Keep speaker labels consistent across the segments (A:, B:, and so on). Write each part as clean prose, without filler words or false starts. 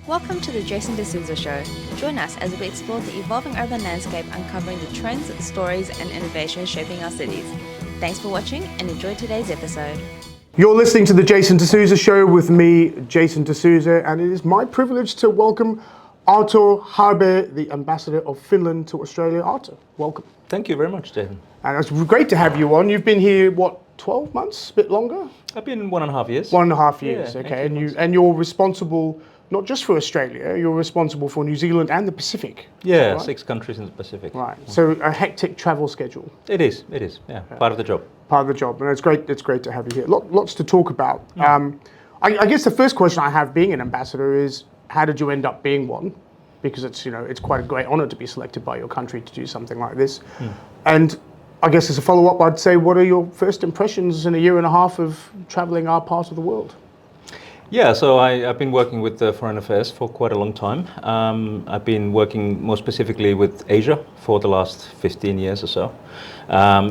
A: Welcome to the Jason D'Souza Show. Join us as we explore the evolving urban landscape, uncovering the trends, stories, and innovations shaping our cities. Thanks for watching and enjoy today's episode.
B: You're listening to the Jason D'Souza Show with me, Jason D'Souza, and it is my privilege to welcome Arto Haapea, the Ambassador of Finland to Australia. Arto, welcome.
C: Thank you very much, Jason.
B: And it's great to have you on. You've been here, 12 months? A bit longer?
C: I've been 1.5 years.
B: 1.5 years,
C: Yeah,
B: okay.
C: 18 months.
B: And you're responsible not just for Australia, you're responsible for New Zealand and the Pacific.
C: Yeah,
B: right?
C: 6 countries in the Pacific.
B: Right. So a hectic travel schedule.
C: It is. Yeah, part of the job.
B: Part of the job, and it's great to have you here. Lots to talk about. I guess the first question I have, being an ambassador, is how did you end up being one? Because it's quite a great honour to be selected by your country to do something like this. And I guess as a follow-up, I'd say, what are your first impressions in a year and a half of travelling our part of the world?
C: Yeah, so I've been working with Foreign Affairs for quite a long time. I've been working more specifically with Asia for the last 15 years or so.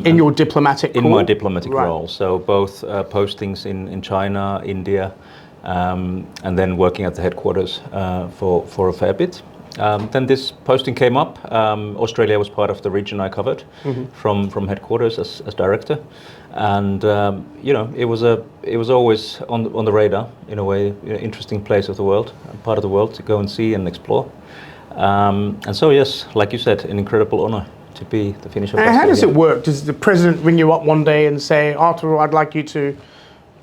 B: In your diplomatic
C: In
B: role?
C: my diplomatic
B: Right.
C: role. So both postings in China, India, and then working at the headquarters for a fair bit. Then this posting came up. Australia was part of the region I covered from headquarters as director, and it was always on the radar in a way. Interesting place of the world, part of the world to go and see and explore. And so yes, like you said, an incredible honour to be the Finnish ambassador.
B: And how does
C: here.
B: it work? Does the president ring you up one day and say, Arto, I'd like you to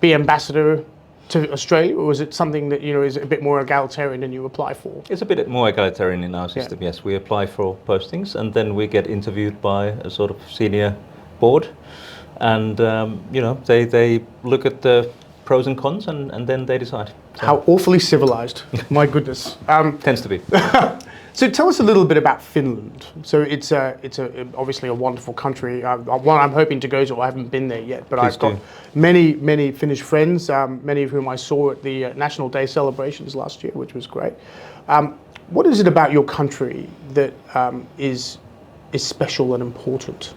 B: be ambassador to Australia, or is it something that is a bit more egalitarian and you apply for?
C: It's a bit more egalitarian in our system, yes. We apply for postings and then we get interviewed by a sort of senior board, and they look at the pros and cons and then they decide. So
B: How awfully civilized, my goodness.
C: tends to be.
B: So tell us a little bit about Finland. So it's obviously a wonderful country. One I'm hoping to go to. I haven't been there yet, but
C: Please
B: I've got
C: do.
B: many Finnish friends, many of whom I saw at the National Day celebrations last year, which was great. What is it about your country that is special and important?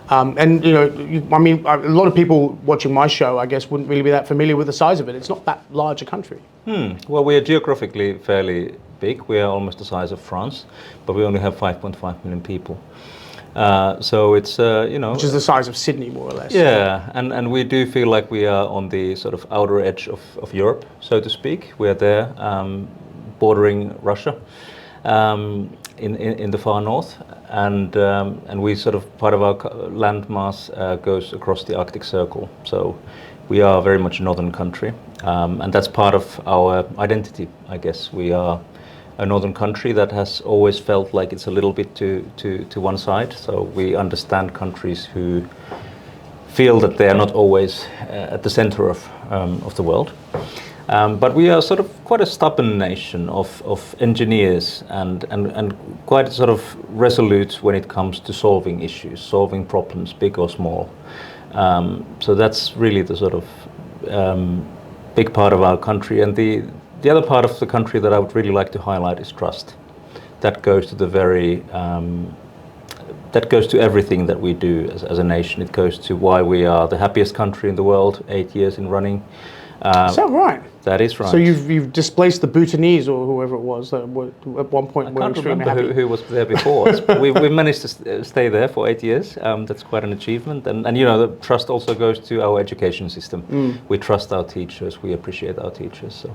B: And a lot of people watching my show, I guess, wouldn't really be that familiar with the size of it. It's not that large a country.
C: Well, we are geographically fairly big. We are almost the size of France, but we only have 5.5 million people. So it's
B: Which is the size of Sydney, more or less.
C: Yeah, and we do feel like we are on the sort of outer edge of Europe, so to speak. We are there, bordering Russia, in the far north, and we sort of, part of our landmass goes across the Arctic Circle. So we are very much a northern country, and that's part of our identity, I guess. We are a northern country that has always felt like it's a little bit to one side. So we understand countries who feel that they are not always at the center of the world. But we are sort of quite a stubborn nation of engineers and quite sort of resolute when it comes to solving issues, solving problems, big or small. So that's really the sort of big part of our country. And the other part of the country that I would really like to highlight is trust. That goes to that goes to everything that we do as a nation. It goes to why we are the happiest country in the world, 8 years in running.
B: Is that right?
C: That is right.
B: So you've displaced the Bhutanese or whoever it was that at one point
C: I
B: were
C: can't
B: extremely
C: remember
B: happy.
C: who was there before us, but we managed to stay there for 8 years. That's quite an achievement. And the trust also goes to our education system. We trust our teachers. We appreciate our teachers. So.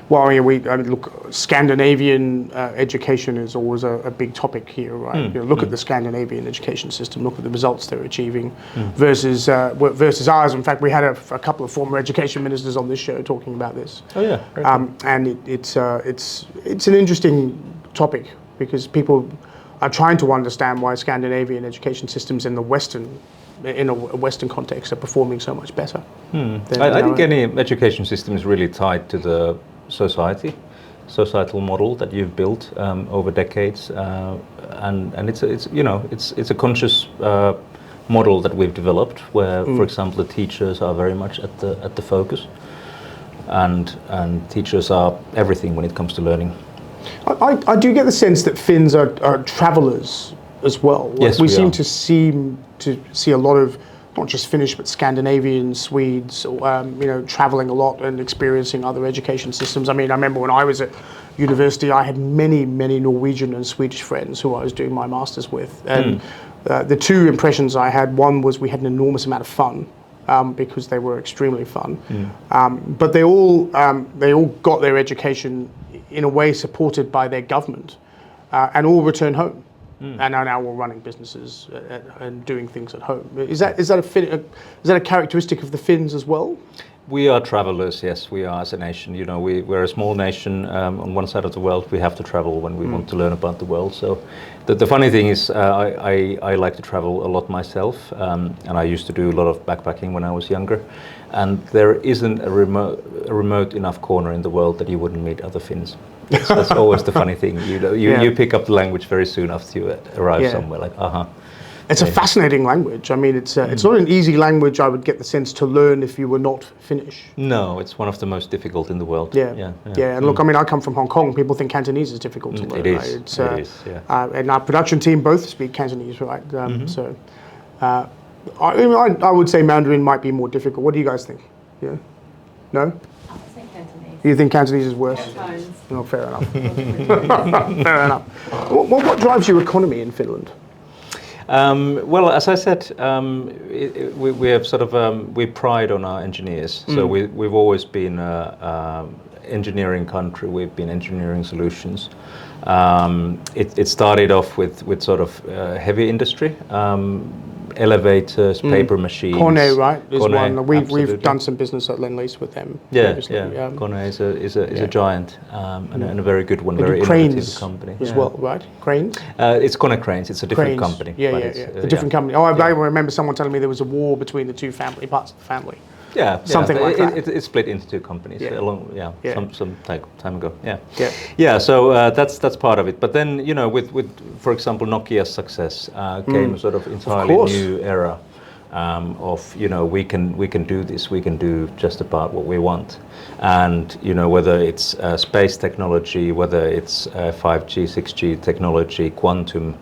B: Well, look, Scandinavian education is always a big topic here, right? Look at the Scandinavian education system, look at the results they're achieving versus ours. In fact, we had a couple of former education ministers on this show talking about this.
C: Oh yeah. Very cool.
B: And it's an interesting topic because people are trying to understand why Scandinavian education systems in a Western context are performing so much better.
C: I think any education system is really tied to the societal model that you've built over decades, and it's a conscious model that we've developed where, for example, the teachers are very much at the focus, and teachers are everything when it comes to learning.
B: I do get the sense that Finns are travellers as well.
C: Yes,
B: we
C: we
B: seem
C: are.
B: to see a lot of not just Finnish, but Scandinavian, Swedes, traveling a lot and experiencing other education systems. I mean, I remember when I was at university, I had many, many Norwegian and Swedish friends who I was doing my master's with. And the two impressions I had, one was we had an enormous amount of fun, because they were extremely fun. But they all got their education in a way supported by their government, and all returned home. And are now all running businesses and doing things at home. Is that a characteristic of the Finns as well?
C: We are travelers, yes, we are as a nation. You know, we're a small nation on one side of the world. We have to travel when we want to learn about the world. So the funny thing is I like to travel a lot myself, and I used to do a lot of backpacking when I was younger. And there isn't a remote enough corner in the world that you wouldn't meet other Finns. That's always the funny thing. You pick up the language very soon after you arrive somewhere, like,
B: It's a fascinating language. I mean, it's not an easy language, I would get the sense, to learn if you were not Finnish.
C: No, it's one of the most difficult in the world.
B: Yeah. And look, I mean, I come from Hong Kong. People think Cantonese is difficult to learn.
C: It is.
B: Right?
C: It is, yeah.
B: And our production team both speak Cantonese, right? So I would say Mandarin might be more difficult. What do you guys think? Yeah? No?
A: I say Cantonese.
B: You think Cantonese is worse? No, fair enough. Fair enough. What drives your economy in Finland?
C: Well, as I said, we have sort of we pride on our engineers. So we've always been an engineering country. We've been engineering solutions. It started off with sort of heavy industry, elevators, paper machines.
B: Kone, right? Is
C: Kone,
B: one. We've done some business at Lend-Lease with them.
C: Yeah. Kone is a giant and a very good one. Very innovative company
B: as well, right? Cranes.
C: It's Kone Cranes. It's a different company.
B: A different company. Oh, I remember someone telling me there was a war between the two parts of the family.
C: Yeah,
B: something like that.
C: It's split into two companies. Some time ago. So that's part of it. But then with for example Nokia's success came a sort of entirely new era of we can do this. We can do just about what we want, and whether it's space technology, whether it's 5G, 6G technology, quantum,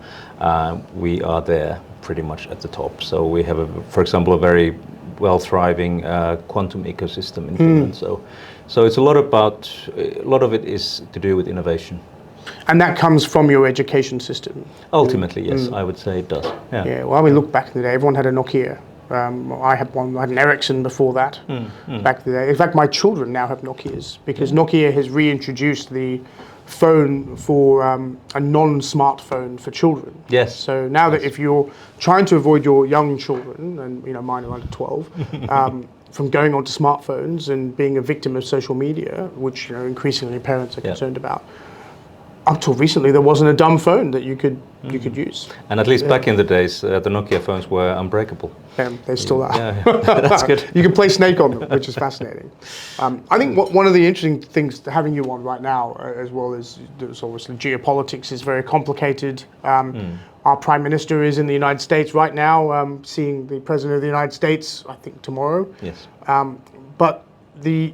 C: we are there pretty much at the top. So we have for example a very well-thriving quantum ecosystem in Finland. So it's a lot of it is to do with innovation.
B: And that comes from your education system?
C: Ultimately, yes, I would say it does. Yeah.
B: Well, I mean, look, back in the day, everyone had a Nokia. I had an Ericsson before that, back in the day. In fact, my children now have Nokias, because Nokia has reintroduced the phone for a non-smartphone for children.
C: Yes.
B: So now that if you're trying to avoid your young children, and mine are under 12, from going onto smartphones and being a victim of social media, which increasingly parents are concerned about, up till recently there wasn't a dumb phone that you could use.
C: And at least back in the days, the Nokia phones were unbreakable.
B: They still are.
C: Yeah. That's good.
B: You can play Snake on them, which is fascinating. I think one of the interesting things having you on right now, as well as obviously geopolitics, is very complicated. Our Prime Minister is in the United States right now, seeing the President of the United States, I think, tomorrow.
C: Yes.
B: But the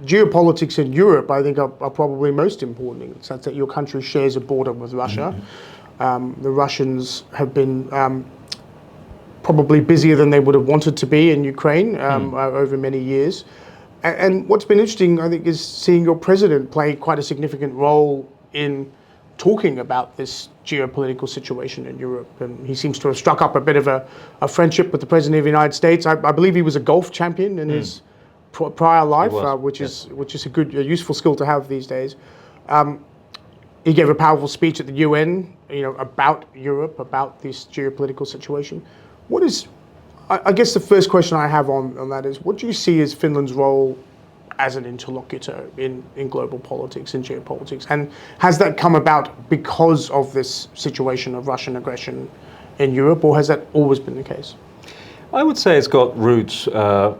B: geopolitics in Europe, I think, are probably most important in the sense that your country shares a border with Russia. The Russians have been probably busier than they would have wanted to be in Ukraine over many years. And what's been interesting, I think, is seeing your president play quite a significant role in talking about this geopolitical situation in Europe. And he seems to have struck up a bit of a friendship with the President of the United States. I believe he was a golf champion in his prior life, which is a useful skill to have these days. He gave a powerful speech at the UN, about Europe, about this geopolitical situation. What is, I guess the first question I have on that is, what do you see as Finland's role as an interlocutor in global politics and geopolitics? And has that come about because of this situation of Russian aggression in Europe, or has that always been the case?
C: I would say it's got roots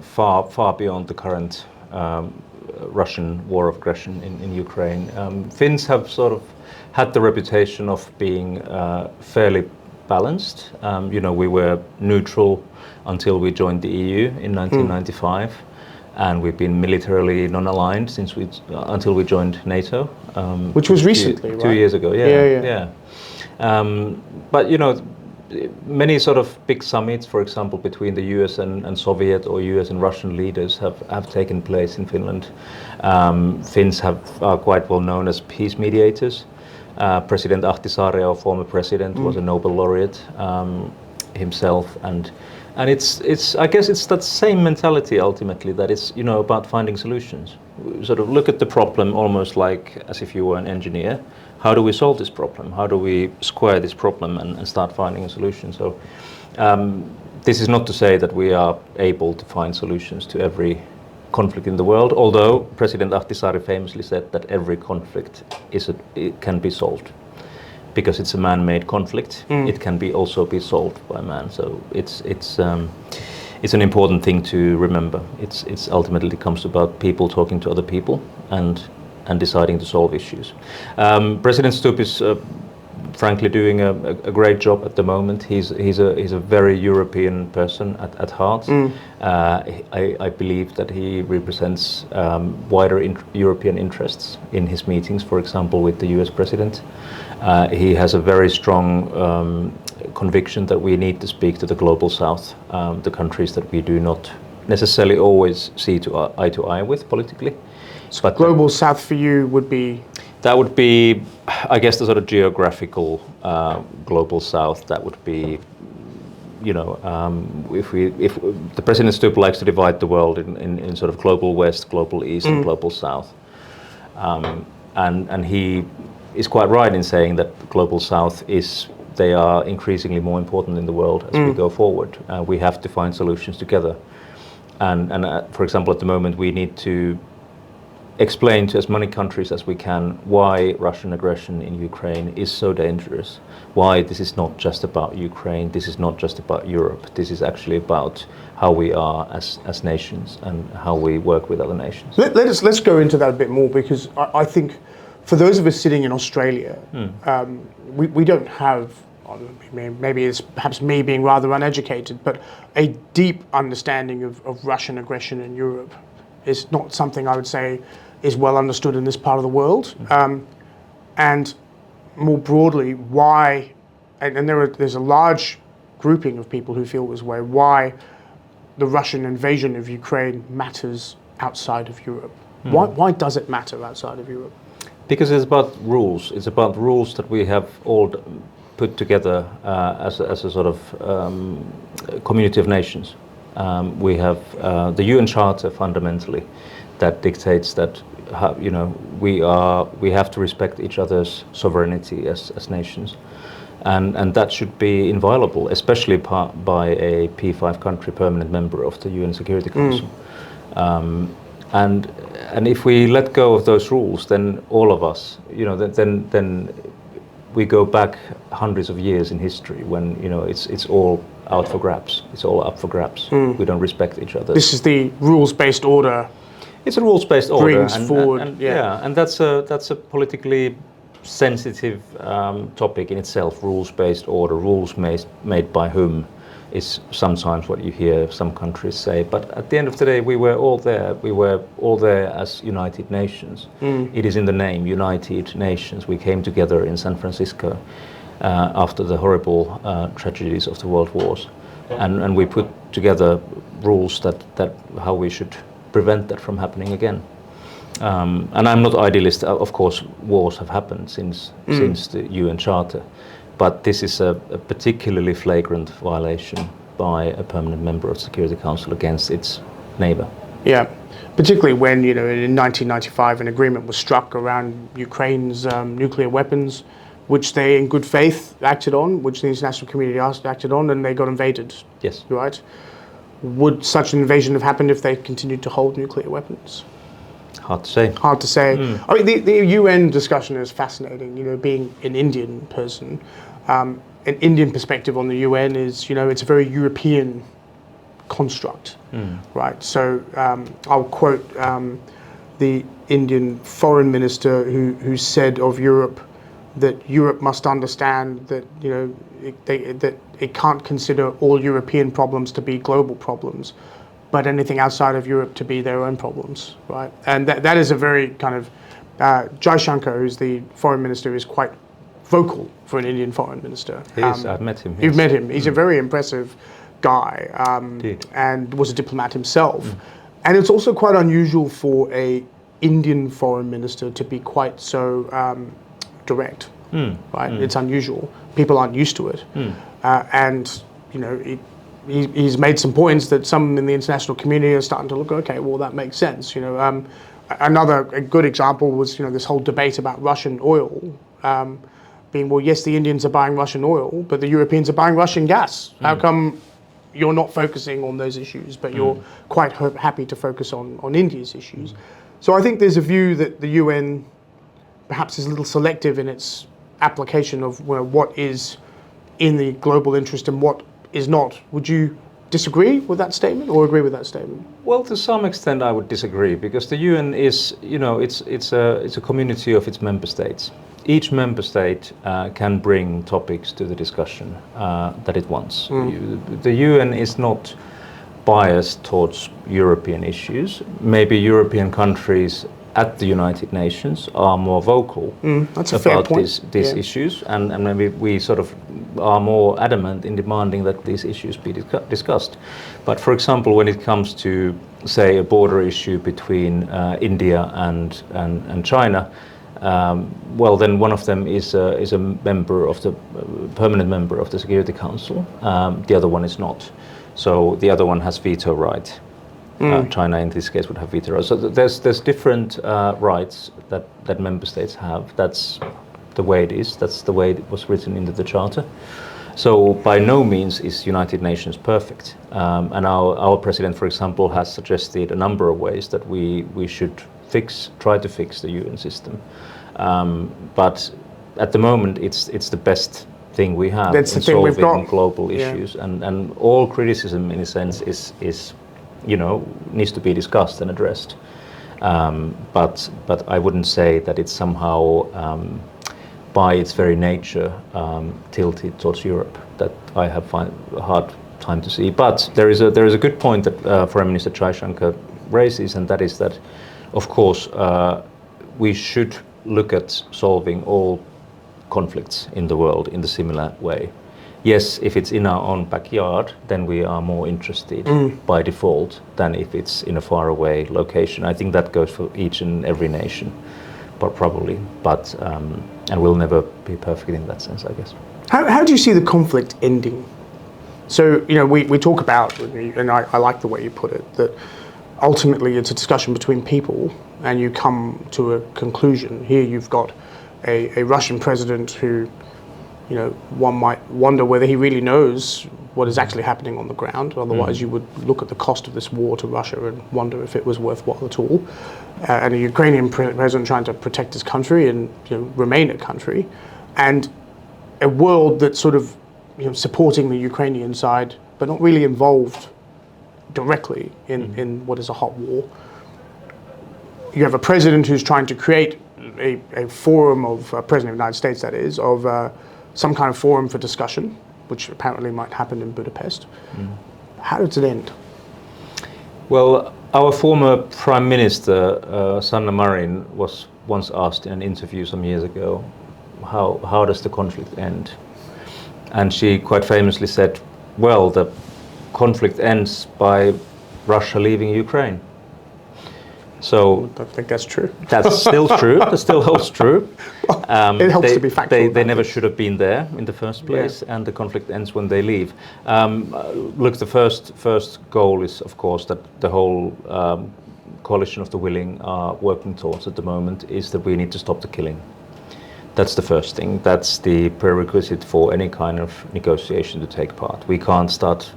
C: far beyond the current Russian war of aggression in Ukraine. Finns have sort of had the reputation of being fairly balanced. We were neutral until we joined the EU in 1995, and we've been militarily non-aligned until we joined NATO,
B: which was recently,
C: right? 2 years ago. Yeah. But many sort of big summits, for example, between the US and Soviet or US and Russian leaders have taken place in Finland. Finns are quite well known as peace mediators. President Ahtisaari, our former president, was a Nobel laureate himself, and it's I guess it's that same mentality ultimately, that it's, you know, about finding solutions. Sort of look at the problem almost like as if you were an engineer. How do we solve this problem? How do we square this problem and start finding a solution? So this is not to say that we are able to find solutions to every conflict in the world, although President Ahtisaari famously said that every conflict it can be solved. Because it's a man-made conflict, it can also be solved by man. So it's an important thing to remember. It's ultimately comes about people talking to other people and deciding to solve issues. President Stubb is frankly doing a great job at the moment. He's a very European person at heart. I believe that he represents wider European interests in his meetings, for example, with the US president. He has a very strong conviction that we need to speak to the global south, the countries that we do not necessarily always see eye to eye with politically. But
B: global south for you would be?
C: That would be, I guess, the sort of geographical global south. That would be, you know, if the President Stubb likes to divide the world in sort of global west, global east, and global south, and he is quite right in saying that global south they are increasingly more important in the world as we go forward. We have to find solutions together, and for example, at the moment we need to explain to as many countries as we can why Russian aggression in Ukraine is so dangerous, why this is not just about Ukraine, this is not just about Europe, this is actually about how we are as nations and how we work with other nations.
B: Let's go into that a bit more, because I think for those of us sitting in Australia, we don't have, maybe it's perhaps me being rather uneducated, but a deep understanding of Russian aggression in Europe is not something I would say is well understood in this part of the world. And more broadly, why, and there's a large grouping of people who feel this way, why the Russian invasion of Ukraine matters outside of Europe. Why does it matter outside of Europe?
C: Because it's about rules. It's about rules that we have all put together as a sort of community of nations. We have the UN Charter fundamentally that dictates that we have to respect each other's sovereignty as nations, and that should be inviolable, especially by a P5 country permanent member of the UN Security Council. And if we let go of those rules, then all of us, then we go back hundreds of years in history when it's all out for grabs. It's all up for grabs. We don't respect each other.
B: This is the rules-based order.
C: It's a rules-based order.
B: Brings forward,
C: and that's a politically sensitive topic in itself. Rules-based order, rules made by whom, is sometimes what you hear some countries say. But at the end of the day, we were all there. We were all there as United Nations. It is in the name, United Nations. We came together in San Francisco after the horrible tragedies of the world wars, and we put together rules that how we should prevent that from happening again. And I'm not idealist. Of course, wars have happened since the UN Charter, but this is a particularly flagrant violation by a permanent member of the Security Council against its neighbor.
B: Yeah, particularly when in 1995 an agreement was struck around Ukraine's nuclear weapons, which they in good faith acted on, which the international community acted on, and they got invaded.
C: Yes.
B: Right? Would such an invasion have happened if they continued to hold nuclear weapons?
C: Hard to say.
B: Hard to say. I mean, the UN discussion is fascinating. Being an Indian person, an Indian perspective on the UN is, it's a very European construct, right? So I'll quote the Indian foreign minister who said of Europe that Europe must understand that that it can't consider all European problems to be global problems, but anything outside of Europe to be their own problems, right? And that is a very kind of Jaishankar, who's the foreign minister, is quite vocal for an Indian foreign minister.
C: He is. I've met him.
B: You've
C: yes.
B: met him. He's a very impressive guy,
C: Indeed.
B: and was a diplomat himself. And it's also quite unusual for a Indian foreign minister to be quite so direct, right? It's unusual. People aren't used to it, and you know, he's made some points that some in the international community are starting to look. Okay, well that makes sense. You know, a good example was, you know, this whole debate about Russian oil. Being, well, yes, the Indians are buying Russian oil, but the Europeans are buying Russian gas. How come you're not focusing on those issues, but you're quite happy to focus on India's issues? So I think there's a view that the UN perhaps is a little selective in its application of, well, what is in the global interest and what is not. Would you disagree with that statement or agree with that statement?
C: Well, to some extent, I would disagree, because the UN is, you know, it's a community of its member states. Each member state can bring topics to the discussion that it wants. The UN is not biased towards European issues. Maybe European countries at the United Nations are more vocal
B: That's a fair
C: about
B: point.
C: these issues, and maybe we sort of are more adamant in demanding that these issues be discussed. But for example, when it comes to, say, a border issue between India and China, well, then one of them is a member of the permanent member of the Security Council. The other one is not. So the other one has veto right. China in this case would have veto rights. So there's different rights that member states have. That's the way it is. That's the way it was written into the charter. So by no means is United Nations perfect. And our president, for example, has suggested a number of ways that we should try to fix the UN system. But at the moment, it's the best thing we have in solving global issues. And all criticism, in a sense, is you know, needs to be discussed and addressed. But I wouldn't say that it's somehow by its very nature tilted towards Europe. That I have a hard time to see. But there is a good point that Foreign Minister Jaishankar raises, and that is that, of course, we should look at solving all conflicts in the world in the similar way. Yes, if it's in our own backyard, then we are more interested by default than if it's in a faraway location. I think that goes for each and every nation, but probably. But and we'll never be perfect in that sense, I guess.
B: How do you see the conflict ending? So, you know, we talk about, and I like the way you put it, that ultimately it's a discussion between people, and you come to a conclusion. Here you've got a Russian president who, you know, one might wonder whether he really knows what is actually happening on the ground. Otherwise, you would look at the cost of this war to Russia and wonder if it was worthwhile at all. And a Ukrainian president trying to protect his country and, you know, remain a country, and a world that's sort of, you know, supporting the Ukrainian side, but not really involved directly in what is a hot war. You have a president who's trying to create a forum of President of the United States, that is, of some kind of forum for discussion, which apparently might happen in Budapest. How does it end?
C: Well, our former Prime Minister, Sanna Marin, was once asked in an interview some years ago, how does the conflict end? And she quite famously said, well, the conflict ends by Russia leaving Ukraine. So
B: I think that's true.
C: That's still true. That still holds true.
B: It helps to be factual.
C: They never should have been there in the first place, and the conflict ends when they leave. Look, the first goal is, of course, that the whole coalition of the willing are working towards at the moment is that we need to stop the killing. That's the first thing. That's the prerequisite for any kind of negotiation to take part. We can't start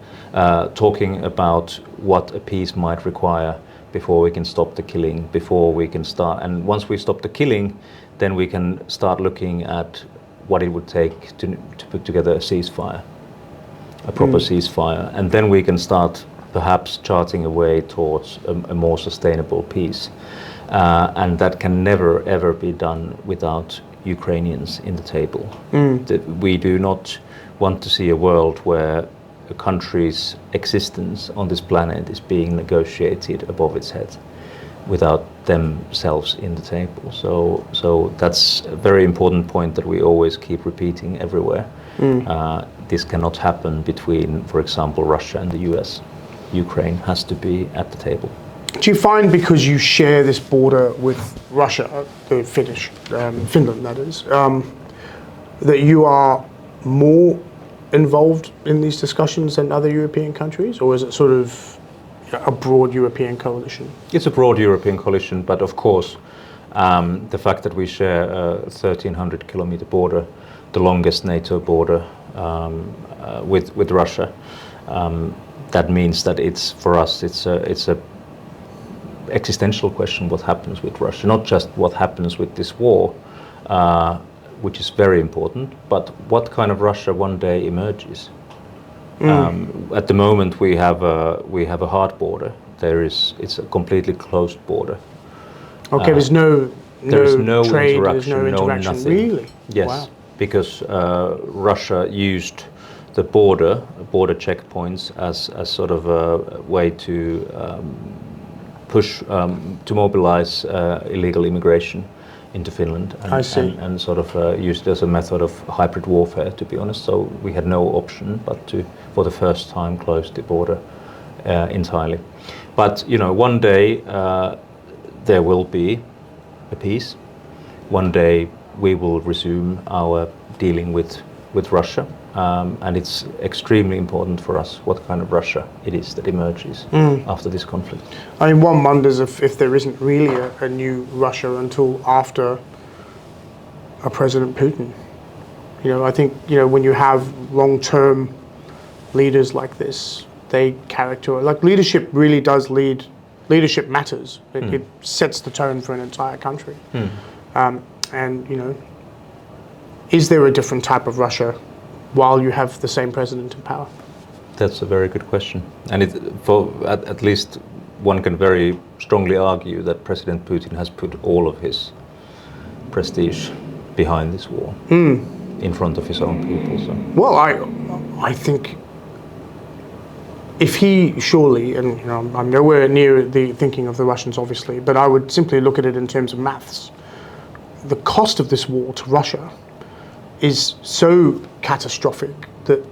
C: talking about what a peace might require before we can stop the killing, before we can start. And once we stop the killing, then we can start looking at what it would take to put together a ceasefire, a proper ceasefire. And then we can start perhaps charting a way towards a more sustainable peace. And that can never, ever be done without Ukrainians in the table. We do not want to see a world where a country's existence on this planet is being negotiated above its head. without themselves in the table. So that's a very important point that we always keep repeating everywhere. This cannot happen between, for example, Russia and the US. Ukraine has to be at the table.
B: Do you find, because you share this border with Russia, the Finland that is, that you are more involved in these discussions than other European countries, or is it sort of a broad European coalition?
C: It's a broad European coalition, but of course, the fact that we share a 1,300 kilometer border, the longest NATO border with Russia, that means that for us it's a existential question what happens with Russia, not just what happens with this war, which is very important, but what kind of Russia one day emerges. At the moment we have a hard border. It's a completely closed border.
B: Okay, there's no trade, there's no interaction.
C: nothing.
B: Really?
C: Yes,
B: wow.
C: Because Russia used the border checkpoints as sort of a way to push to mobilize illegal immigration into Finland, and sort of used it as a method of hybrid warfare, to be honest. So we had no option but to, for the first time, close the border entirely. But one day there will be a peace. One day we will resume our dealing with Russia, and it's extremely important for us what kind of Russia it is that emerges after this conflict.
B: I mean, one wonders if there isn't really a new Russia until after a President Putin. I think when you have long-term leaders like this, they leadership really does lead. Leadership matters. It sets the tone for an entire country. And is there a different type of Russia while you have the same president in power?
C: That's a very good question, and at least one can very strongly argue that President Putin has put all of his prestige behind this war in front of his own people. So.
B: Well, I think if he surely, and I'm nowhere near the thinking of the Russians, obviously, but I would simply look at it in terms of maths. The cost of this war to Russia is so catastrophic that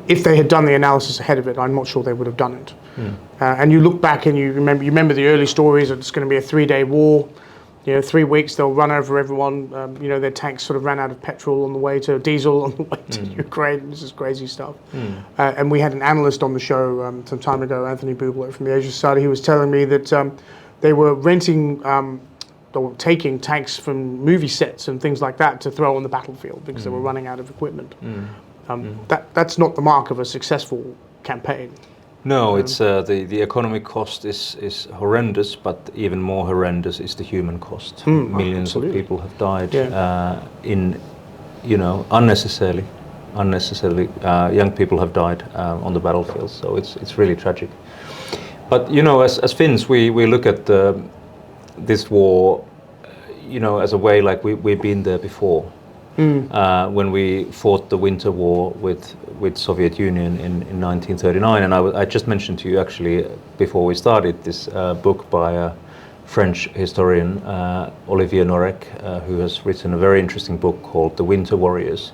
B: if they had done the analysis ahead of it, I'm not sure they would have done it. And you look back and you remember the early stories that it's going to be a 3-day war. 3 weeks they'll run over everyone. Their tanks sort of ran out of petrol on the way to diesel on the way to Ukraine. This is crazy stuff. And we had an analyst on the show some time ago, Anthony Bublo from the Asia Society. He was telling me that they were renting or taking tanks from movie sets and things like that to throw on the battlefield because they were running out of equipment. That's not the mark of a successful campaign.
C: No, it's the economic cost is horrendous, but even more horrendous is the human cost. Millions
B: absolutely.
C: of people have died unnecessarily. Young people have died on the battlefield, so it's really tragic. But as Finns, we look at this war, as a way like we've been there before. When we fought the Winter War with Soviet Union in 1939, and I just mentioned to you actually before we started this book by a French historian, Olivier Norek, who has written a very interesting book called The Winter Warriors,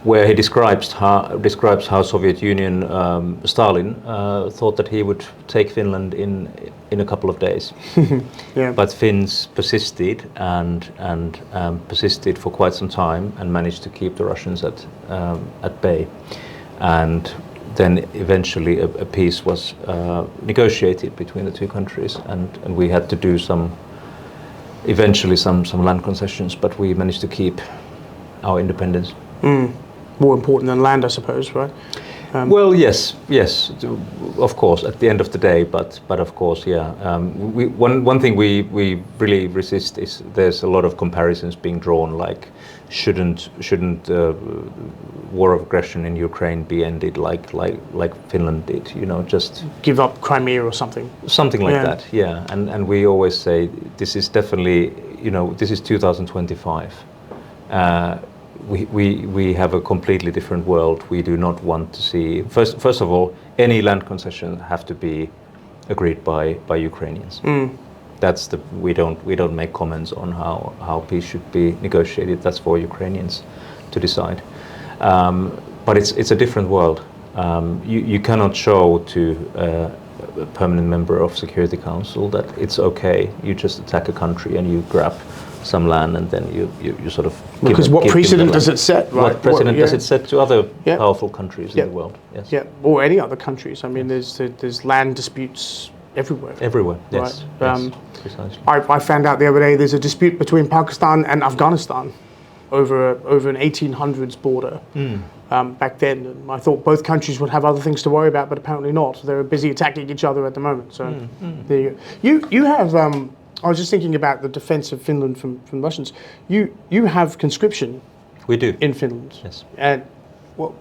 C: where he describes how Soviet Union, Stalin thought that he would take Finland in a couple of days. But Finns persisted and persisted for quite some time and managed to keep the Russians at bay. And then eventually a peace was negotiated between the two countries, and we had to do eventually some land concessions, but we managed to keep our independence.
B: More important than land, I suppose, right?
C: Well, yes, of course, at the end of the day, but of course, yeah. One thing we really resist is there's a lot of comparisons being drawn, like shouldn't war of aggression in Ukraine be ended like Finland did, just
B: give up Crimea or something.
C: Something like that, yeah. And we always say this is definitely, this is 2025. We have a completely different world. We do not want to see, first of all, any land concession have to be agreed by Ukrainians. That's we don't make comments on how peace should be negotiated. That's for Ukrainians to decide. But it's a different world. You cannot show to a permanent member of Security Council that it's okay. You just attack a country and you grab some land and then you sort of
B: because what precedent does it set? Right?
C: What precedent does it set to other powerful countries in the world? Yes.
B: Yeah, or any other countries. I mean, there's land disputes everywhere.
C: Everywhere, yes.
B: Right?
C: Yes, precisely.
B: I found out the other day there's a dispute between Pakistan and Afghanistan over an 1800s border back then. And I thought both countries would have other things to worry about, but apparently not. They're busy attacking each other at the moment. So there you go. You have. I was just thinking about the defense of Finland from Russians. You have conscription.
C: We do.
B: In Finland.
C: Yes.
B: And well,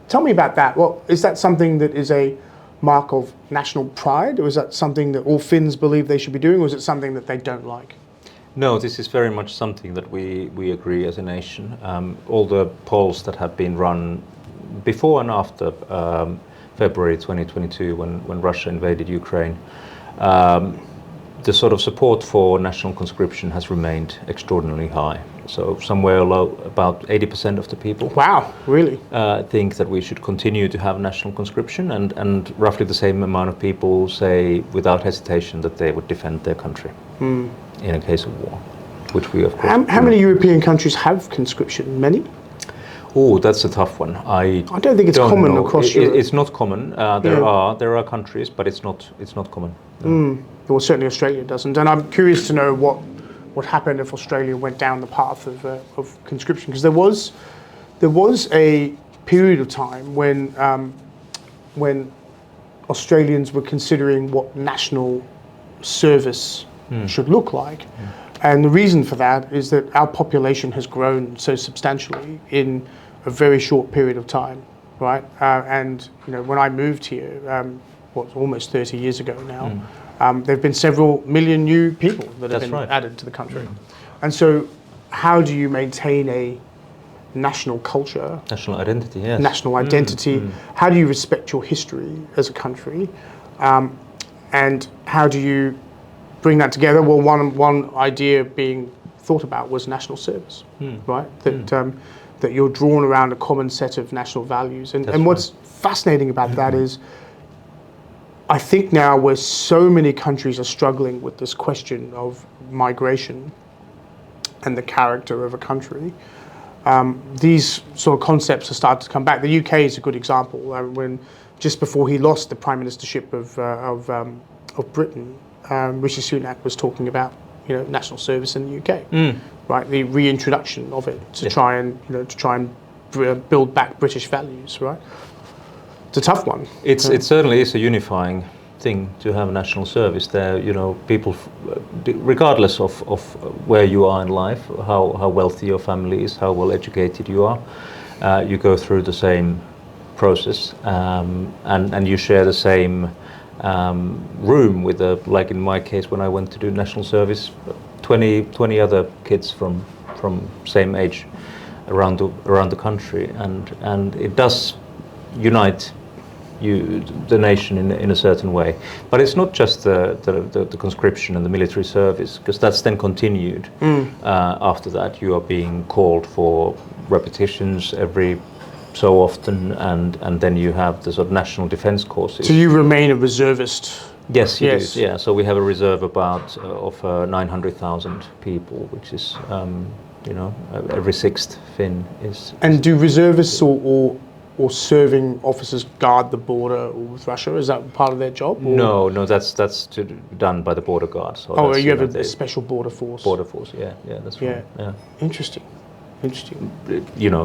B: tell me about that. Well, is that something that is a mark of national pride, or is that something that all Finns believe they should be doing, or is it something that they don't like?
C: No, this is very much something that we agree as a nation. All the polls that have been run before and after February 2022, when Russia invaded Ukraine, the sort of support for national conscription has remained extraordinarily high. So somewhere about 80% of the people.
B: Wow, really?
C: Think that we should continue to have national conscription, and roughly the same amount of people say without hesitation that they would defend their country in a case of war, which we of course.
B: How many European countries have conscription? Many?
C: Oh, that's a tough one. I
B: don't think it's common across Europe.
C: It's not common. There are countries, but it's not common. No.
B: Well, certainly Australia doesn't. And I'm curious to know what happened if Australia went down the path of conscription, because there was a period of time when Australians were considering what national service should look like. And the reason for that is that our population has grown so substantially in a very short period of time, right? And when I moved here, almost 30 years ago now, there have been several million new people that have been added to the country. And so how do you maintain a national culture?
C: National identity, yes.
B: National identity. How do you respect your history as a country? And how do you bring that together? Well, one idea being thought about was national service, right? That you're drawn around a common set of national values. And what's fascinating about that is, I think now where so many countries are struggling with this question of migration and the character of a country, these sort of concepts have started to come back. The UK is a good example. When just before he lost the prime ministership of Britain, Rishi Sunak was talking about national service in the UK, right? The reintroduction of it to try and build back British values, right? It's a tough one.
C: It certainly is a unifying thing to have national service. There, people, regardless of where you are in life, how wealthy your family is, how well educated you are, you go through the same process, and you share the same room with like in my case when I went to do national service, 20 other kids from same age around the country, and it does unite the nation in a certain way. But it's not just the conscription and the military service, because that's then continued. After that, you are being called for repetitions every so often, and then you have the sort of national defense courses.
B: So you remain a reservist?
C: Yes, you do. Yeah, so we have a reserve of 900,000 people, which is every sixth Finn is. And
B: do reservists or serving officers guard the border with Russia? Is that part of their job? Or?
C: No, that's done by the border guard. So
B: you have a special border force.
C: Border force, yeah, that's right. Yeah.
B: Interesting.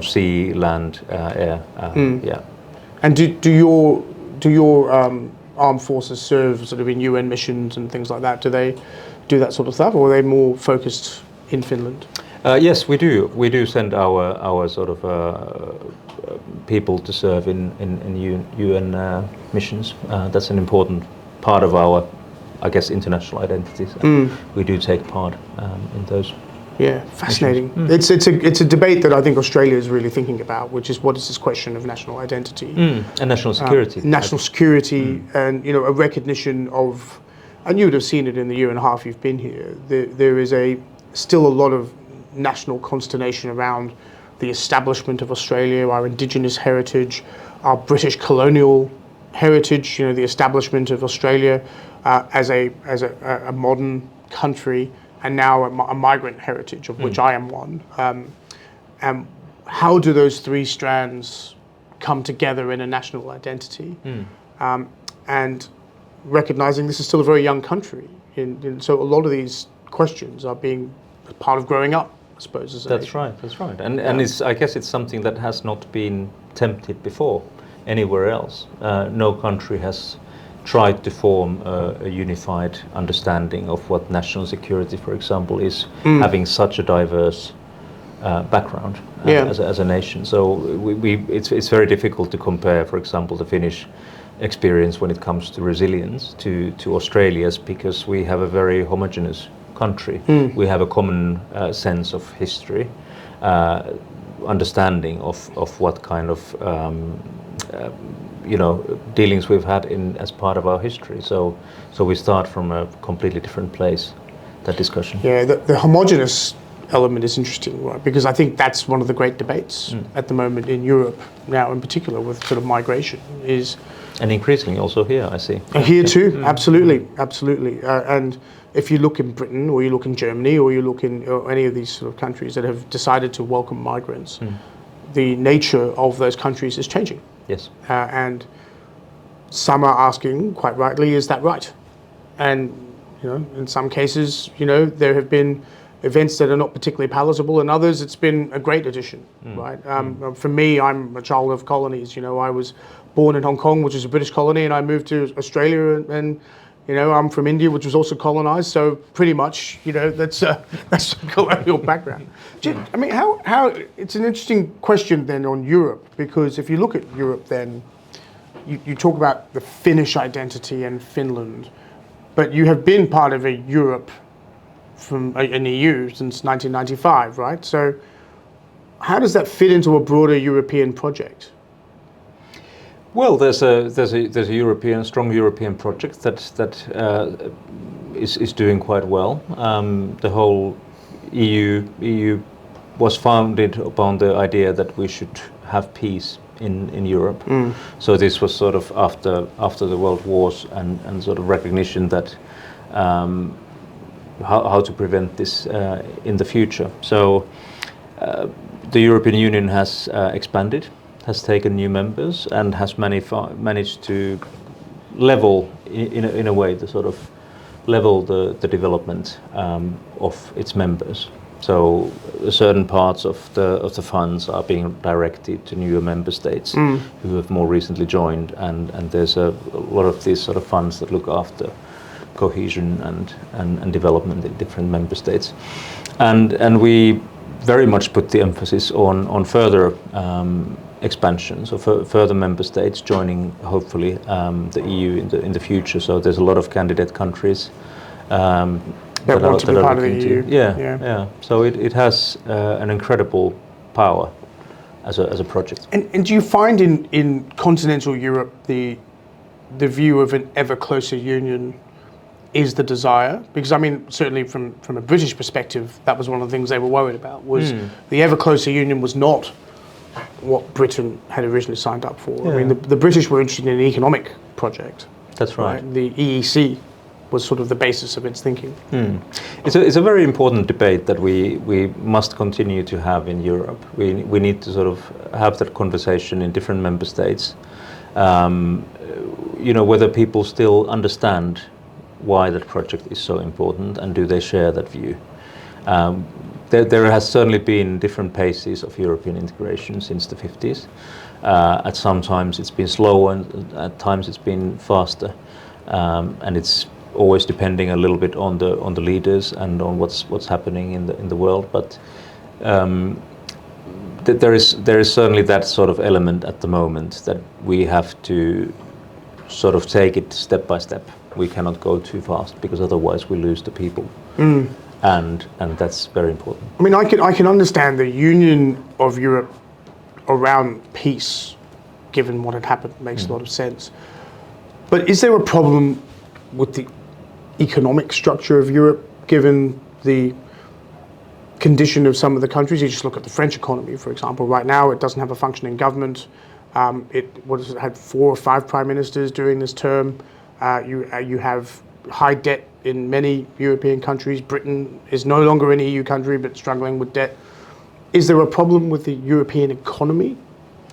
C: Sea, land, air. Yeah.
B: And do your armed forces serve sort of in UN missions and things like that? Do they do that sort of stuff, or are they more focused in Finland?
C: Yes, we do. We do send our sort of people to serve in UN missions. That's an important part of our, I guess, international identities. We do take part in those.
B: Yeah, fascinating. It's a debate that I think Australia is really thinking about, which is what is this question of national identity
C: And national security.
B: national security, and a recognition of, and you would have seen it in the year and a half you've been here. There is still a lot of national consternation around the establishment of Australia, our indigenous heritage, our British colonial heritage. The establishment of Australia as a modern country, and now a migrant heritage, of which I am one. And how do those three strands come together in a national identity? And recognizing this is still a very young country. So a lot of these questions are being part of growing up, I suppose. As a nation.
C: That's right. And I guess it's something that has not been attempted before anywhere else. No country has tried to form a unified understanding of what national security, for example, is, having such a diverse background as a nation. So it's very difficult to compare, for example, the Finnish experience when it comes to resilience to Australia's, because we have a very homogeneous country. We have a common sense of history, understanding of what kind of dealings we've had as part of our history. So we start from a completely different place, that discussion.
B: Yeah, the homogenous element is interesting, right? Because I think that's one of the great debates at the moment in Europe now, in particular, with sort of migration is.
C: And increasingly also here, I see.
B: Here too, absolutely. And if you look in Britain, or you look in Germany, or you look in any of these sort of countries that have decided to welcome migrants, the nature of those countries is changing.
C: Yes.
B: And some are asking, quite rightly, is that right? And in some cases, there have been events that are not particularly palatable, and others it's been a great addition, right? For me, I'm a child of colonies. I was born in Hong Kong, which is a British colony, and I moved to Australia, and I'm from India, which was also colonized. So pretty much, that's a colonial background. I mean, how it's an interesting question then on Europe, because if you look at Europe, then you talk about the Finnish identity and Finland, but you have been part of a Europe from an EU since 1995, right? So how does that fit into a broader European project?
C: Well, there's a strong European project that is doing quite well. The whole EU was founded upon the idea that we should have peace in Europe. So this was sort of after the world wars and sort of recognition that how to prevent this in the future. So the European Union has expanded, has taken new members, and has managed to level in a way the development of its members. So certain parts of the funds are being directed to newer member states who have more recently joined, and there's a lot of these sort of funds that look after cohesion and development in different member states, and we very much put the emphasis on further expansion, so further member states joining, hopefully, the EU in the future. So there's a lot of candidate countries
B: that want to be part of the EU.
C: Yeah. So it has an incredible power as a project.
B: And do you find in continental Europe the view of an ever closer union is the desire? Because I mean, certainly from a British perspective, that was one of the things they were worried about, was the ever closer union was not what Britain had originally signed up for. I mean, the British were interested in an economic project.
C: That's right.
B: The EEC was sort of the basis of its thinking.
C: It's a very important debate that we must continue to have in Europe. We need to sort of have that conversation in different member states. Whether people still understand why that project is so important, and do they share that view. There has certainly been different paces of European integration since the 50s. At some times it's been slow, and at times it's been faster, and it's always depending a little bit on the leaders and on what's happening in the world. But there is certainly that sort of element at the moment that we have to sort of take it step by step. We cannot go too fast, because otherwise we lose the people. and that's very important.
B: I mean, I can understand the union of Europe around peace, given what had happened, makes a lot of sense. But is there a problem with the economic structure of Europe, given the condition of some of the countries? You just look at the French economy, for example. Right now, it doesn't have a functioning government. It had 4 or 5 prime ministers during this term. You have high debt in many European countries. Britain is no longer an EU country, but struggling with debt. Is there a problem with the European economy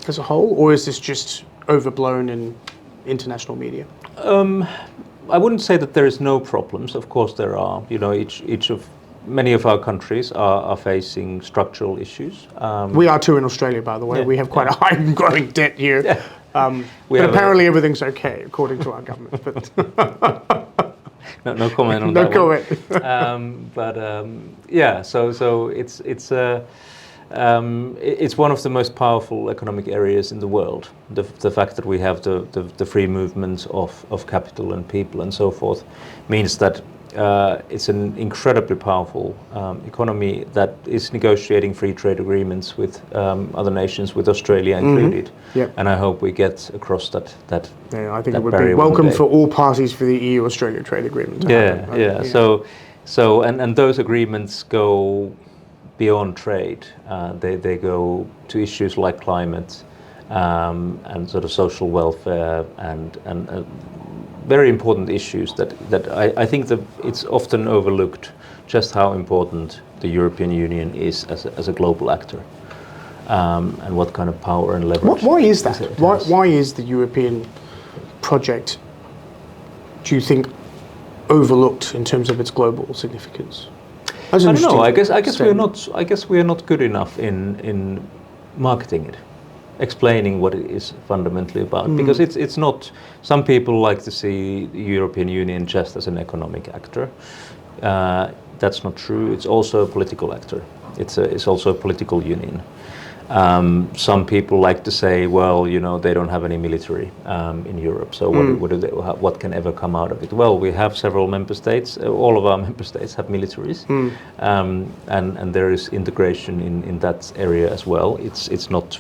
B: as a whole, or is this just overblown in international media?
C: I wouldn't say that there is no problems. Of course, there are. You know, many of our countries are facing structural issues.
B: We are too in Australia, by the way.
C: Yeah,
B: We have quite a high and growing debt here.
C: Yeah.
B: But apparently everything's okay, according to our government. But
C: no comment on
B: no
C: that
B: comment.
C: Yeah, so it's one of the most powerful economic areas in the world. The fact that we have the free movement of capital and people and so forth means that it's an incredibly powerful economy that is negotiating free trade agreements with other nations, with Australia included.
B: Yeah.
C: And I hope we get across that.
B: Yeah, I think
C: that
B: it would be
C: barrier
B: welcome
C: one day.
B: for all parties for the EU-Australia trade agreement to happen.
C: Yeah. So and those agreements go beyond trade. They go to issues like climate and sort of social welfare and very important issues that I think that it's often overlooked just how important the European Union is as a global actor, and what kind of power and leverage.
B: Why is that?
C: it has.
B: Why is the European project, do you think, overlooked in terms of its global significance?
C: I don't know. I guess
B: statement.
C: we are not good enough in marketing it, explaining what it is fundamentally about. Because it's not. Some people like to see the European Union just as an economic actor. That's not true. It's also a political actor. It's also a political union. Some people like to say, well, you know, they don't have any military in Europe, so what can ever come out of it? Well, we have several member states. All of our member states have militaries, and there is integration in that area as well. It's not.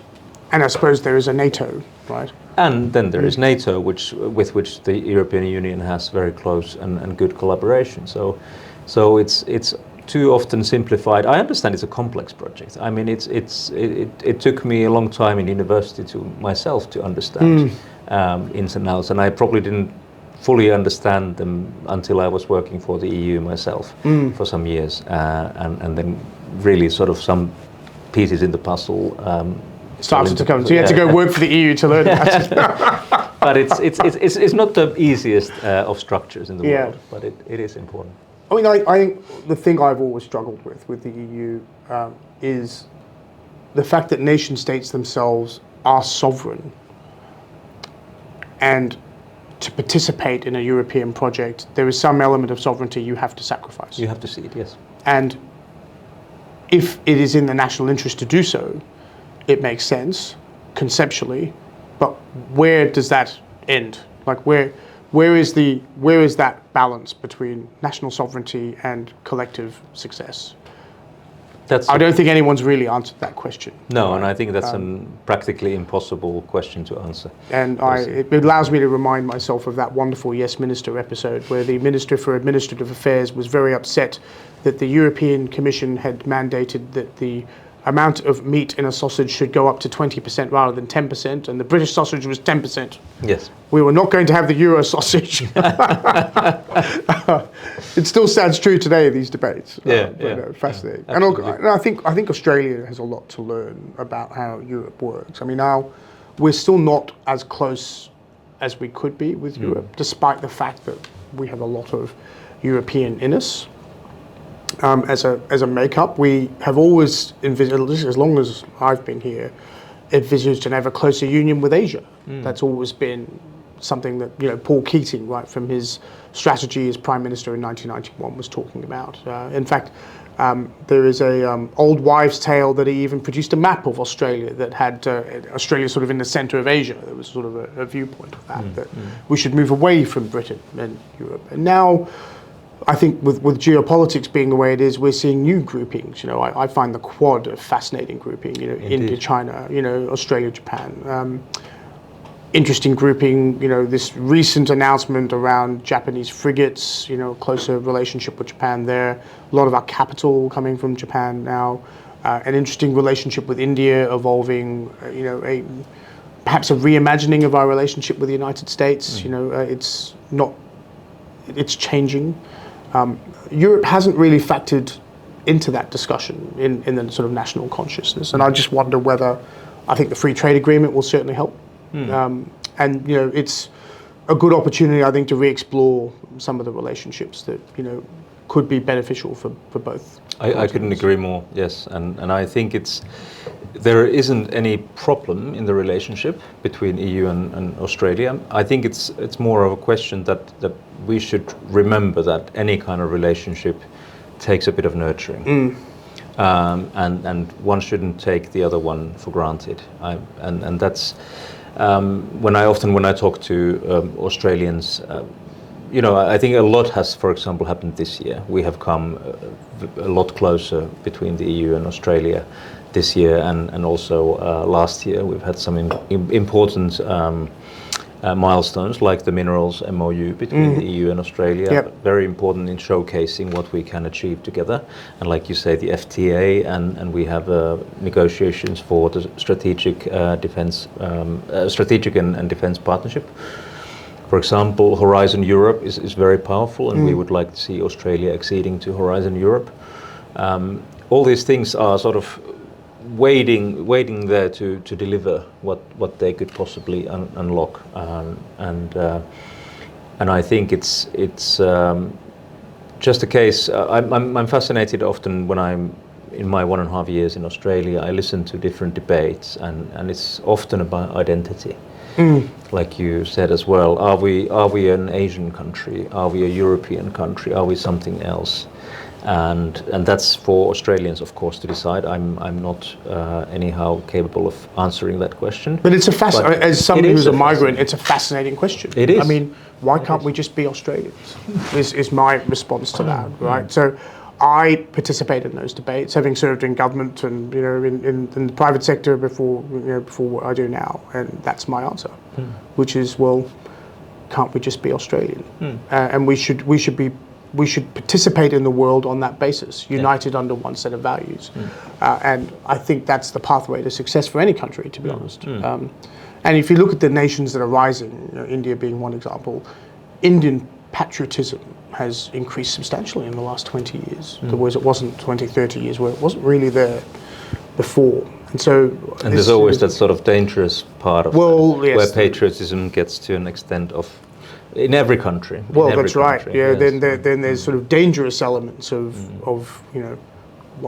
B: And I suppose there is a NATO, right?
C: And then there is NATO, with which the European Union has very close and good collaboration. So it's too often simplified. I understand it's a complex project. I mean, it took me a long time in university to myself to understand ins and outs, and I probably didn't fully understand them until I was working for the EU myself for some years, and then really sort of some pieces in the puzzle
B: Started to come. So you had to go work for the EU to learn that.
C: But it's not the easiest of structures in the world, but it is important.
B: I mean, I think the thing I've always struggled with the EU is the fact that nation states themselves are sovereign, and to participate in a European project, there is some element of sovereignty you have to sacrifice.
C: You have to see it, yes.
B: And if it is in the national interest to do so, it makes sense conceptually, but where does that end? Like where is that balance between national sovereignty and collective success? I don't think anyone's really answered that question.
C: No, and I think that's a practically impossible question to answer.
B: And it allows me to remind myself of that wonderful Yes Minister episode where the Minister for Administrative Affairs was very upset that the European Commission had mandated that the amount of meat in a sausage should go up to 20% rather than 10%, and the British sausage was 10%.
C: Yes.
B: We were not going to have the Euro sausage. It still stands true today, these debates. Fascinating. And I think Australia has a lot to learn about how Europe works. I mean, now we're still not as close as we could be with Europe, despite the fact that we have a lot of European in us. As a makeup, we have always envisaged, as long as I've been here, envisaged an ever closer union with Asia. That's always been something that Paul Keating, right from his strategy as Prime Minister in 1991, was talking about. In fact, there is a old wives' tale that he even produced a map of Australia that had Australia sort of in the centre of Asia. There was sort of a viewpoint of that we should move away from Britain and Europe. And now I think with geopolitics being the way it is, we're seeing new groupings. I find the Quad a fascinating grouping. India, China, Australia, Japan. Interesting grouping. This recent announcement around Japanese frigates. Closer relationship with Japan there. A lot of our capital coming from Japan now. An interesting relationship with India evolving. Perhaps a reimagining of our relationship with the United States. It's changing. Europe hasn't really factored into that discussion in the sort of national consciousness, and I just wonder whether I think the free trade agreement will certainly help, and it's a good opportunity, I think, to re-explore some of the relationships that could be beneficial for both.
C: I couldn't agree more. Yes, and I think there isn't any problem in the relationship between EU and Australia. I think it's more of a question that we should remember that any kind of relationship takes a bit of nurturing, and one shouldn't take the other one for granted. And that's when I talk to Australians. I think a lot has, for example, happened this year. We have come a lot closer between the EU and Australia this year, and also last year. We've had some important milestones, like the minerals MOU between the EU and Australia.
B: Yep.
C: Very important in showcasing what we can achieve together. And like you say, the FTA, and we have negotiations for the strategic and defense partnership. For example, Horizon Europe is very powerful, and we would like to see Australia acceding to Horizon Europe. All these things are sort of waiting there to deliver what they could possibly unlock, and I think it's just a case. I'm fascinated often when I'm in my 1.5 years in Australia. I listen to different debates, and it's often about identity. Like you said as well, are we an Asian country? Are we a European country? Are we something else? And that's for Australians, of course, to decide. I'm not anyhow capable of answering that question.
B: But it's as somebody who's a migrant, it's a fascinating question.
C: It is.
B: I mean, why can't we just be Australians? Is my response to that, right? So I participate in those debates, having served in government and in the private sector before what I do now, and that's my answer, which is, well, can't we just be Australian? And we should participate in the world on that basis, united under one set of values, and I think that's the pathway to success for any country, to be honest. And if you look at the nations that are rising, India being one example, Indian patriotism has increased substantially in the last 20 years. Whereas it wasn't 20, 30 years where it wasn't really there before. And
C: there's always that sort of dangerous part of
B: yes,
C: where patriotism gets to an extent of, in every country.
B: Well, that's right. Yeah, yes. Then there's sort of dangerous elements of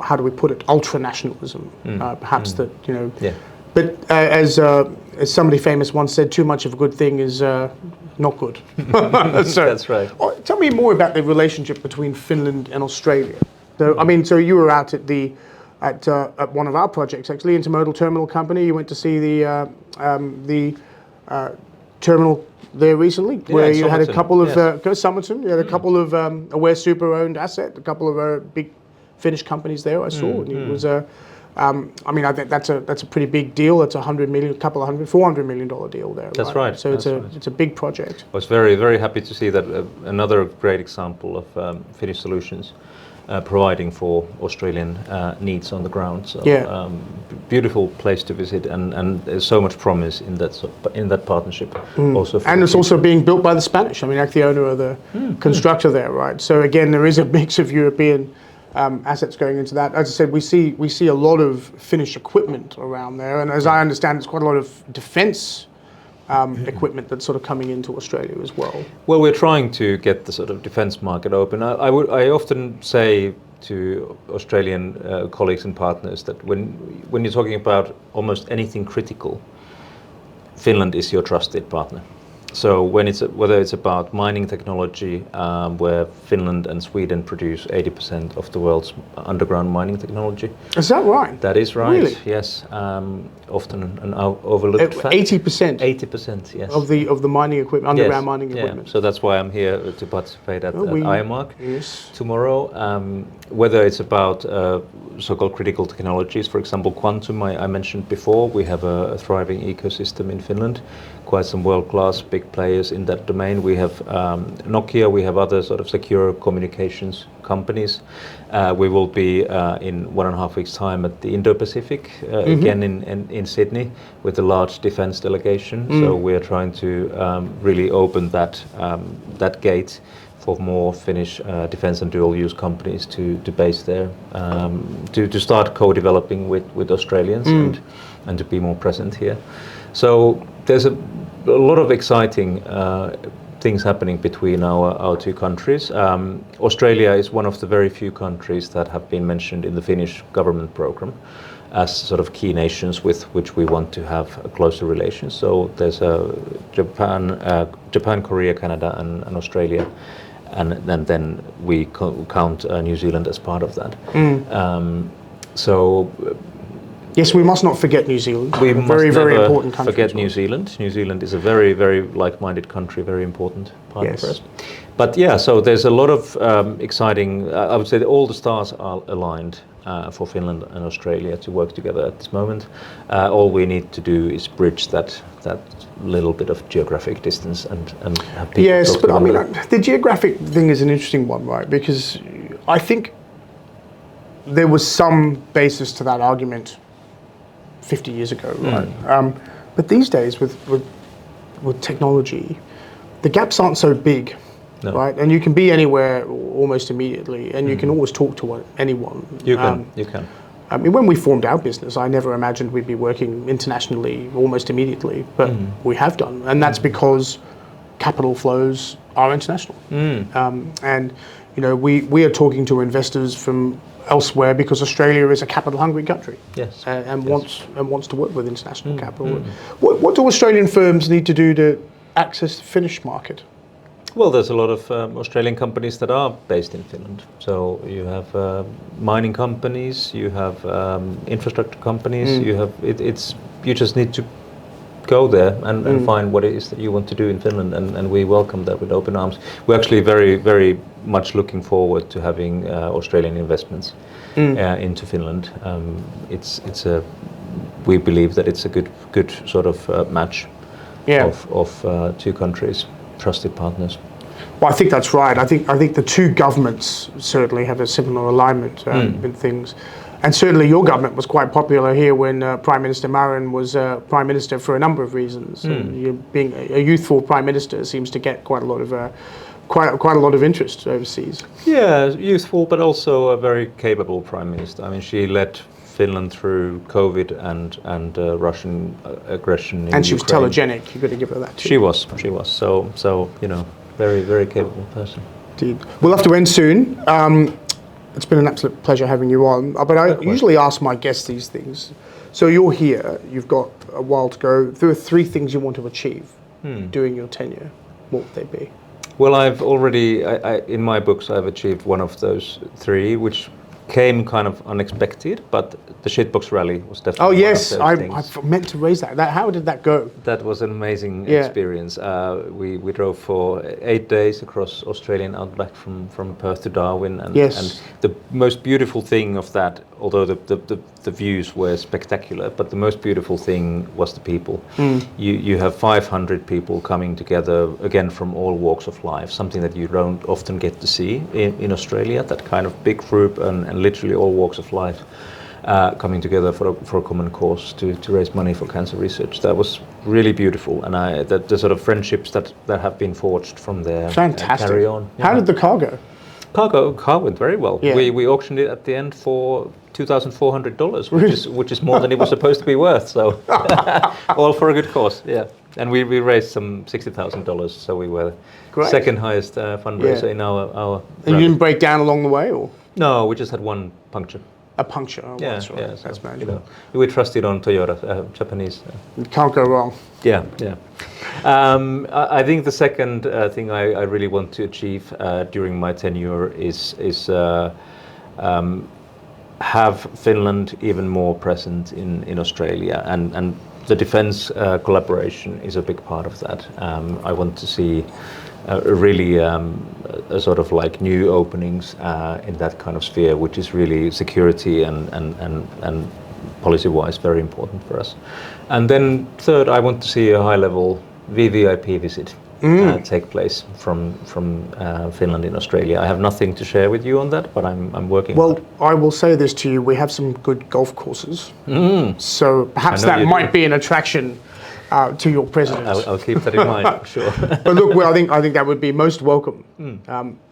B: how do we put it, ultra-nationalism, perhaps that,
C: Yeah.
B: But as somebody famous once said, too much of a good thing is not good. So,
C: that's right.
B: Tell me more about the relationship between Finland and Australia. So, I mean, so you were out at one of our projects, actually, Intermodal Terminal Company. You went to see the terminal there recently, where you had a couple of Somerton. You had a couple of Aware Super-owned asset, a couple of big Finnish companies there. I saw, and it was I mean, I think that's a pretty big deal. It's $400 million deal there.
C: That's right.
B: So it's a big project.
C: I was very, very happy to see that another great example of Finnish solutions providing for Australian needs on the ground. So beautiful place to visit, and there's so much promise in that partnership. Also,
B: and it's also being built by the Spanish. I mean, like the owner of the constructor there, right? So again, there is a mix of European assets going into that. As I said, we see a lot of Finnish equipment around there, and as I understand, it's quite a lot of defence equipment that's sort of coming into Australia as well.
C: Well, we're trying to get the sort of defence market open. I often say to Australian colleagues and partners that when you're talking about almost anything critical, Finland is your trusted partner. So whether it's about mining technology, where Finland and Sweden produce 80% of the world's underground mining technology.
B: Is that right?
C: That is right.
B: Really?
C: Yes. Often an overlooked fact.
B: 80%.
C: 80%. Yes.
B: Of the mining equipment, underground mining
C: Yeah.
B: equipment.
C: So that's why I'm here to participate at IMARC
B: Yes.
C: tomorrow. Whether it's about so-called critical technologies, for example, quantum, I mentioned before, we have a thriving ecosystem in Finland, quite some world-class big players in that domain. We have Nokia, we have other sort of secure communications companies. We will be in 1.5 weeks' time at the Indo-Pacific, again in Sydney, with a large defense delegation. So we are trying to really open that gate for more Finnish defense and dual-use companies to base there, to start co-developing with Australians and to be more present here. So there's a lot of exciting things happening between our two countries. Australia is one of the very few countries that have been mentioned in the Finnish government program as sort of key nations with which we want to have a closer relations. So there's Japan, Korea, Canada, and Australia. And then we count New Zealand as part of that.
B: Yes, we must not forget New Zealand.
C: We
B: very, very important country.
C: Forget New Zealand. New Zealand is a very, very like-minded country, very important partner for us. But yeah, so there's a lot of exciting. I would say that all the stars are aligned for Finland and Australia to work together at this moment. All we need to do is bridge that little bit of geographic distance and have people.
B: Yes, but I mean, the geographic thing is an interesting one, right? Because I think there was some basis to that argument 50 years ago, right? But these days, with technology, the gaps aren't so big, right? And you can be anywhere almost immediately, and you can always talk to anyone.
C: You can.
B: I mean, when we formed our business, I never imagined we'd be working internationally almost immediately, but we have done, and that's because capital flows are international. And you know, we are talking to investors from elsewhere because Australia is a capital-hungry country.
C: Yes.
B: And wants to work with international capital. What do Australian firms need to do to access the Finnish market?
C: Well, there's a lot of Australian companies that are based in Finland. So you have mining companies, you have infrastructure companies. You have you just need to go there and find what it is that you want to do in Finland, and we welcome that with open arms. We're actually very, very much looking forward to having Australian investments into Finland. We believe that it's a good sort of match of two countries, trusted partners.
B: Well, I think that's right. I think the two governments certainly have a similar alignment in things. And certainly your government was quite popular here when Prime Minister Marin was Prime Minister for a number of reasons. Being a youthful Prime Minister seems to get quite a lot of interest overseas.
C: Yeah, youthful, but also a very capable Prime Minister. I mean, she led Finland through COVID and Russian aggression in
B: and she was
C: Ukraine.
B: telegenic. You've got to give her that too.
C: She was. So you know, very, very capable person.
B: Indeed. We'll have to end soon. It's been an absolute pleasure having you on. But I usually ask my guests these things. So you're here. You've got a while to go. There are 3 things you want to achieve during your tenure. What would they be?
C: Well, I've already, in my books, I've achieved one of those 3, which came kind of unexpected, but the shitbox rally was definitely
B: one of those
C: things.
B: I meant to raise that. How did that go?
C: That was an amazing experience. We drove for 8 days across Australian outback from Perth to Darwin, and the most beautiful thing of that, although the views were spectacular, but the most beautiful thing was the people. You have 500 people coming together, again from all walks of life, something that you don't often get to see in Australia, that kind of big group and literally all walks of life coming together for a common cause to raise money for cancer research. That was really beautiful, and the sort of friendships that have been forged from there.
B: Fantastic.
C: Carry on. Yeah.
B: How did the car go?
C: Car went very well. Yeah. We auctioned it at the end for $2,400, which is more than it was supposed to be worth. So all for a good cause. Yeah, and we raised some $60,000, so we were second highest fundraiser in our.
B: And you didn't break down along the way, or?
C: No, we just had one puncture.
B: a puncture. Or
C: Yeah,
B: what's right.
C: yeah.
B: That's
C: So,
B: manageable.
C: we trusted on Toyota, Japanese.
B: You can't go wrong.
C: Yeah, yeah. I think the second thing I really want to achieve during my tenure is have Finland even more present in Australia, and the defence collaboration is a big part of that. I want to see really a sort of like new openings in that kind of sphere, which is really security and policy-wise very important for us. And then third, I want to see a high-level VVIP visit take place from Finland in Australia. I have nothing to share with you on that, but I'm working.
B: Well,
C: hard.
B: I will say this to you: we have some good golf courses, so perhaps that might be an attraction to your president.
C: I'll keep that in mind, for sure.
B: But look, well, I think that would be most welcome.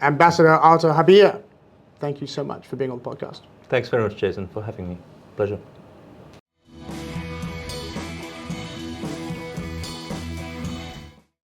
B: Ambassador Arto Haapea, thank you so much for being on the podcast.
C: Thanks very much, Jason, for having me. Pleasure.